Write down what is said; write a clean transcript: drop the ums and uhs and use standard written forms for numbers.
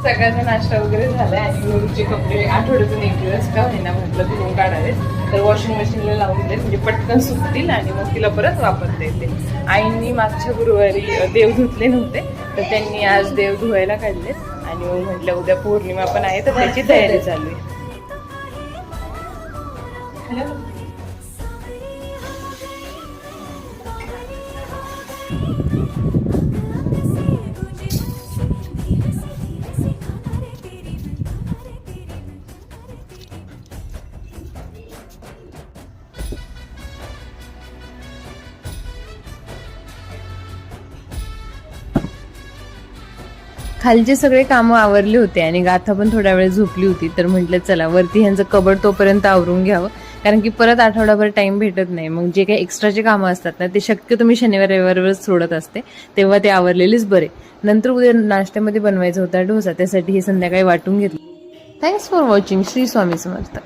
सगळ्यांचा नाश्ता वगैरे झालाय आणि गुरुचे कपडे आठवड्यातून एक दिवस का होईना म्हटलं धुवून काढावे, तर वॉशिंग मशीनला लावून दिले म्हणजे पटकन सुकतील आणि मग तिला परत वापरता येते. आईंनी मागच्या गुरुवारी देव धुतले नव्हते, तर त्यांनी आज देव धुवायला काढले आणि मग म्हटलं उद्या पौर्णिमा पण आहे तर त्याची तयारी चालू आहे. खालचे सगळे कामं आवरले होते आणि गाथा पण थोड्या वेळ झोपली होती, तर म्हटलं चला वरती ह्यांचं कबड तोपर्यंत आवरून घ्यावं, कारण की परत आठवडाभर टाइम भेटत नाही. मग जे काही एक्स्ट्राचे कामं असतात ना ते शक्यतो मी शनिवार रविवारवरच सोडत असते, तेव्हा ते आवरलेलेच बरे. नंतर उद्या नाश्त्यामध्ये बनवायचा होता डोसा, त्यासाठी हे संध्याकाळी वाटून घेतलं. Thanks for watching. Shri Swami Samarth.